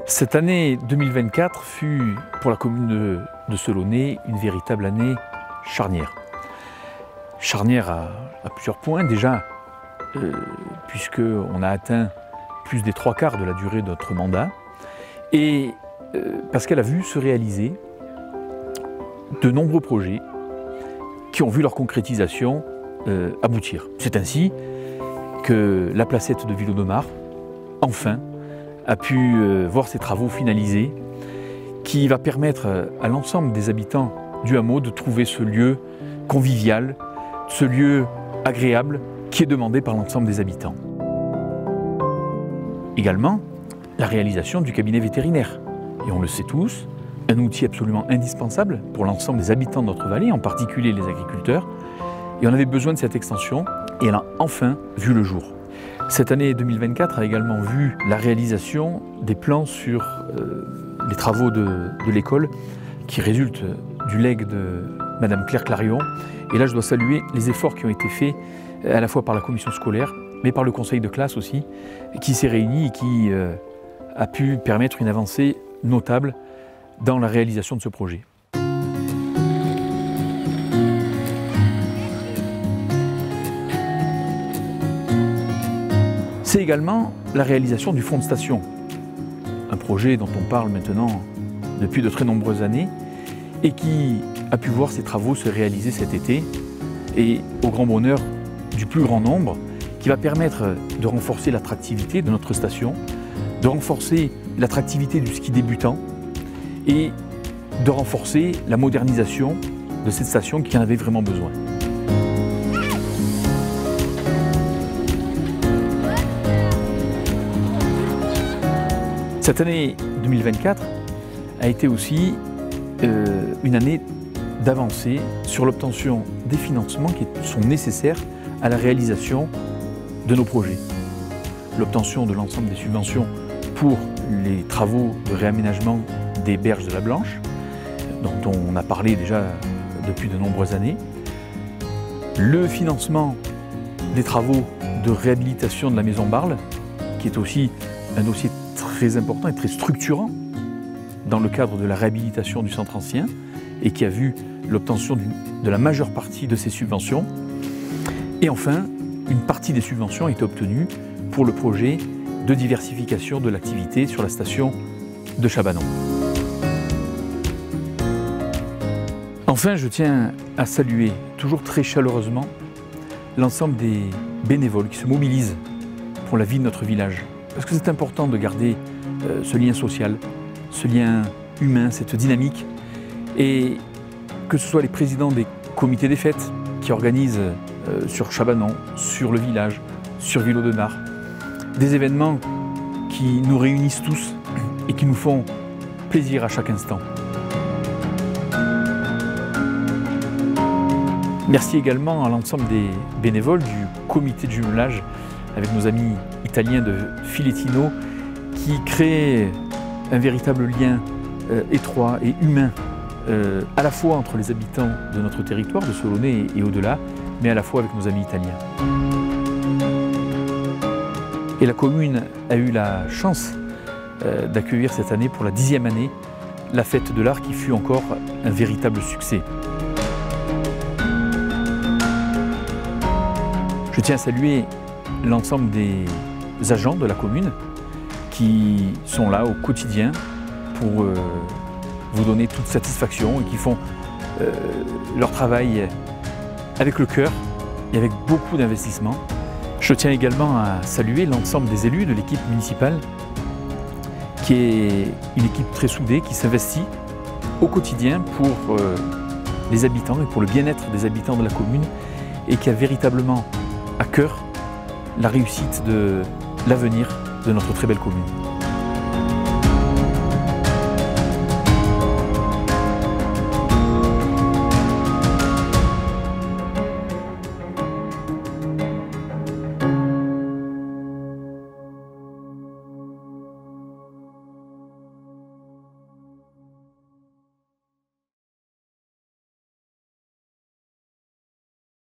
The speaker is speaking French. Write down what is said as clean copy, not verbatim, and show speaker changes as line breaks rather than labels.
Cette année 2024 fut pour la commune de Selonnais une véritable année charnière. Charnière à plusieurs points. Déjà, puisqu'on a atteint plus des 3/4 de la durée de notre mandat, et parce qu'elle a vu se réaliser de nombreux projets qui ont vu leur concrétisation aboutir. C'est ainsi que la placette de Ville-Audemars, enfin, a pu voir ses travaux finalisés, qui va permettre à l'ensemble des habitants du hameau de trouver ce lieu convivial, ce lieu agréable qui est demandé par l'ensemble des habitants. Également, la réalisation du cabinet vétérinaire. Et on le sait tous, un outil absolument indispensable pour l'ensemble des habitants de notre vallée, en particulier les agriculteurs. Et on avait besoin de cette extension, et elle a enfin vu le jour. Cette année 2024 a également vu la réalisation des plans sur les travaux de l'école qui résultent du legs de Madame Claire Clarion. Et là, je dois saluer les efforts qui ont été faits à la fois par la commission scolaire, mais par le conseil de classe aussi, qui s'est réuni et qui a pu permettre une avancée notable dans la réalisation de ce projet. C'est également la réalisation du fonds de station, un projet dont on parle maintenant depuis de très nombreuses années et qui a pu voir ses travaux se réaliser cet été et au grand bonheur du plus grand nombre, qui va permettre de renforcer l'attractivité de notre station, de renforcer l'attractivité du ski débutant et de renforcer la modernisation de cette station qui en avait vraiment besoin. Cette année 2024 a été aussi une année d'avancée sur l'obtention des financements qui sont nécessaires à la réalisation de nos projets. L'obtention de l'ensemble des subventions pour les travaux de réaménagement des berges de la Blanche, dont on a parlé déjà depuis de nombreuses années. Le financement des travaux de réhabilitation de la maison Barle, qui est aussi un dossier très important et très structurant dans le cadre de la réhabilitation du centre ancien et qui a vu l'obtention de la majeure partie de ces subventions. Et enfin, une partie des subventions a été obtenue pour le projet de diversification de l'activité sur la station de Chabanon. Enfin, je tiens à saluer toujours très chaleureusement l'ensemble des bénévoles qui se mobilisent pour la vie de notre village. Parce que c'est important de garder ce lien social, ce lien humain, cette dynamique. Et que ce soit les présidents des comités des fêtes qui organisent sur Chabanon, sur le village, sur Ville-Audemars, des événements qui nous réunissent tous et qui nous font plaisir à chaque instant. Merci également à l'ensemble des bénévoles du comité de jumelage avec nos amis italiens de Filettino qui créent un véritable lien étroit et humain à la fois entre les habitants de notre territoire, de Selonnais et au-delà, mais à la fois avec nos amis italiens. Et la commune a eu la chance d'accueillir cette année, pour la 10e année, la fête de l'art qui fut encore un véritable succès. Je tiens à saluer l'ensemble des agents de la commune qui sont là au quotidien pour vous donner toute satisfaction et qui font leur travail avec le cœur et avec beaucoup d'investissement. Je tiens également à saluer l'ensemble des élus de l'équipe municipale qui est une équipe très soudée qui s'investit au quotidien pour les habitants et pour le bien-être des habitants de la commune et qui a véritablement à cœur la réussite de l'avenir de notre très belle commune.